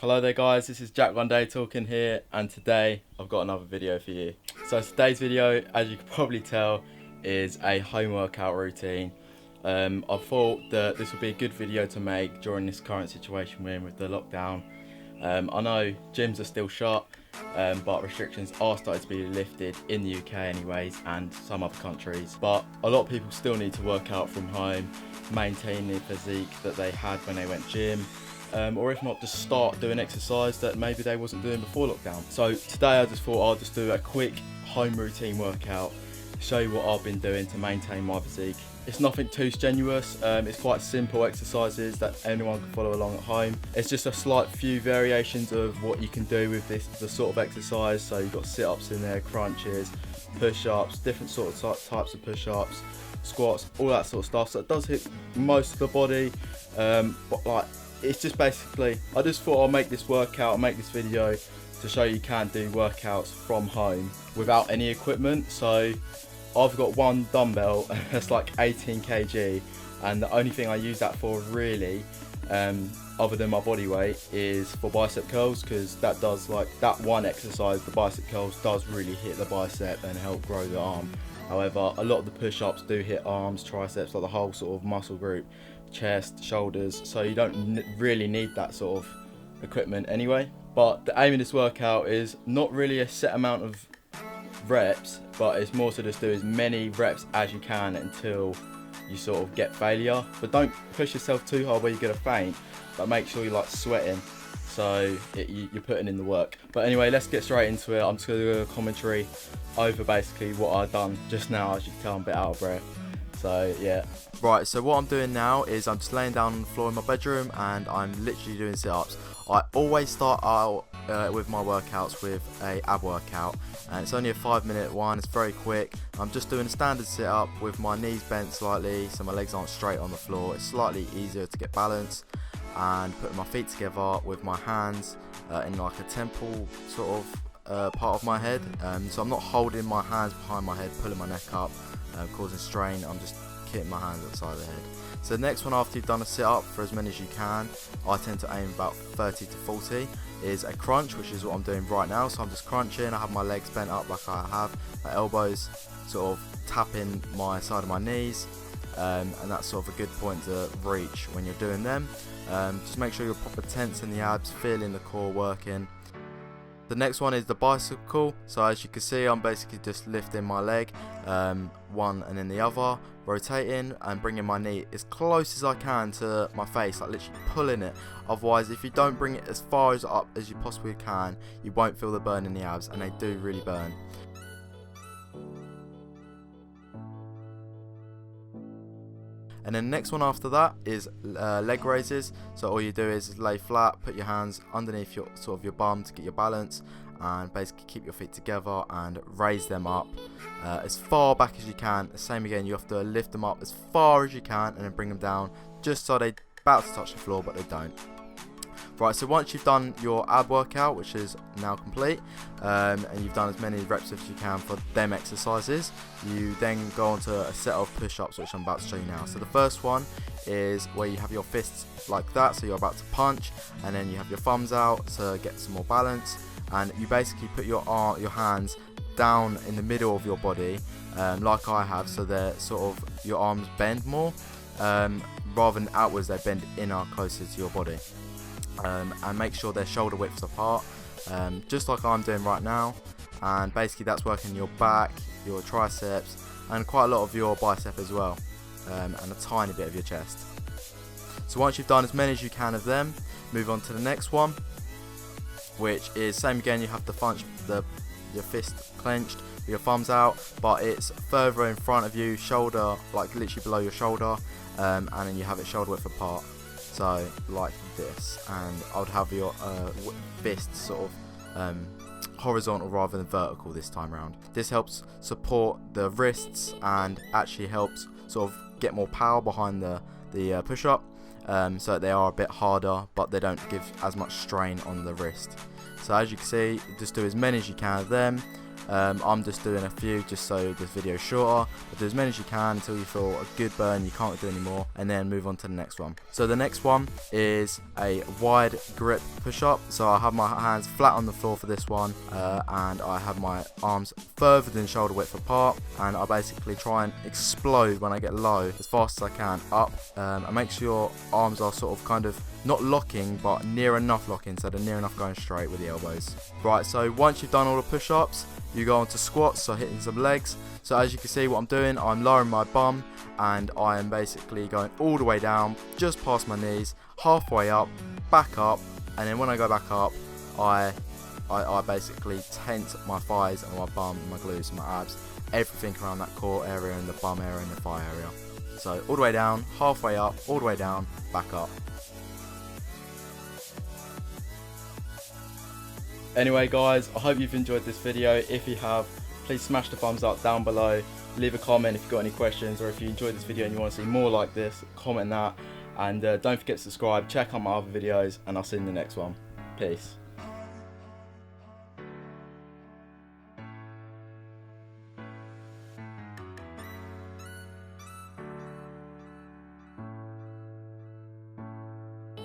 Hello there guys, this is Jack One Day talking here, and today I've got another video for you. So today's video, as you can probably tell, is a home workout routine. I thought that this would be a good video to make during this current situation we're in with the lockdown. I know gyms are still shut, but restrictions are starting to be lifted in the UK anyways, and some other countries. But a lot of people still need to work out from home, maintain the physique that they had when they went gym. Or if not, just start doing exercise that maybe they wasn't doing before lockdown. So today I just thought I'll just do a quick home routine workout, show you what I've been doing to maintain my physique. It's nothing too strenuous, it's quite simple exercises that anyone can follow along at home. It's just a slight few variations of what you can do with the sort of exercise. So you've got sit-ups in there, crunches, push-ups, different sort of types of push-ups, squats, all that sort of stuff. So it does hit most of the body, but like, it's just basically, I just thought I'll make this video to show you can do workouts from home without any equipment. So I've got one dumbbell that's like 18 kg, and the only thing I use that for really, other than my body weight, is for bicep curls, because that does, like, that one exercise, the bicep curls, does really hit the bicep and help grow the arm. However, a lot of the push-ups do hit arms, triceps, like the whole sort of muscle group, chest, shoulders, so you don't really need that sort of equipment anyway. But the aim of this workout is not really a set amount of reps, but it's more to just do as many reps as you can until you sort of get failure. But don't push yourself too hard where you're gonna faint, but make sure you're like sweating, so you're putting in the work. But anyway, let's get straight into it. I'm just gonna do a commentary over basically what I've done just now. As you can tell, I'm a bit out of breath, so yeah. Right, so what I'm doing now is I'm just laying down on the floor in my bedroom and I'm literally doing sit-ups. I always start out with my workouts with a ab workout, and it's only a 5-minute one. It's very quick. I'm just doing a standard sit-up with my knees bent slightly so my legs aren't straight on the floor. It's slightly easier to get balance, and putting my feet together with my hands in like a temple sort of part of my head. So I'm not holding my hands behind my head, pulling my neck up, causing strain. I'm just keeping my hands at the side of the head. So the next one, after you've done a sit-up for as many as you can, I tend to aim about 30 to 40, is a crunch, which is what I'm doing right now. So I'm just crunching. I have my legs bent up like I have, my elbows sort of tapping my side of my knees, and that's sort of a good point to reach when you're doing them. Just make sure you're proper tense in the abs, feeling the core working. The next one is the bicycle. So as you can see, I'm basically just lifting my leg, one and then the other, rotating and bringing my knee as close as I can to my face, like literally pulling it. Otherwise, if you don't bring it as far as up as you possibly can, you won't feel the burn in the abs, and they do really burn. And then the next one after that is leg raises. So all you do is lay flat, put your hands underneath your your bum to get your balance, and basically keep your feet together and raise them up as far back as you can. Same again, you have to lift them up as far as you can and then bring them down just so they're about to touch the floor, but they don't. Right, so once you've done your ab workout, which is now complete, and you've done as many reps as you can for them exercises, you then go on to a set of push-ups, which I'm about to show you now. So the first one is where you have your fists like that, so you're about to punch, and then you have your thumbs out to get some more balance, and you basically put your hands down in the middle of your body, like I have, so they're sort of, your arms bend more, rather than outwards, they bend inner, closer to your body. And make sure they're shoulder widths apart, just like I'm doing right now. And basically that's working your back, your triceps, and quite a lot of your bicep as well, and a tiny bit of your chest. So once you've done as many as you can of them, move on to the next one, which is same again. You have to punch your fist clenched with your thumbs out, but it's further in front of you, shoulder, like literally below your shoulder, and then you have it shoulder width apart. So like this, and I would have your fists sort of horizontal rather than vertical this time around. This helps support the wrists and actually helps sort of get more power behind the push-up, so they are a bit harder, but they don't give as much strain on the wrist. So as you can see, just do as many as you can of them. I'm just doing a few just so this video is shorter, but do as many as you can until you feel a good burn, you can't do any more, and then move on to the next one. So the next one is a wide grip push-up. So I have my hands flat on the floor for this one, and I have my arms further than shoulder width apart, and I basically try and explode when I get low as fast as I can up, and make sure your arms are sort of kind of not locking but near enough locking, so they're near enough going straight with the elbows. Right, so once you've done all the push-ups, you go on to squats, so hitting some legs. So as you can see what I'm doing, I'm lowering my bum and I am basically going all the way down, just past my knees, halfway up, back up, and then when I go back up, I basically tense my thighs and my bum and my glutes and my abs, everything around that core area and the bum area and the thigh area. So all the way down, halfway up, all the way down, back up. Anyway guys, I hope you've enjoyed this video. If you have, please smash the thumbs up down below. Leave a comment if you've got any questions, or if you enjoyed this video and you want to see more like this, comment that. And don't forget to subscribe, check out my other videos, and I'll see you in the next one. Peace.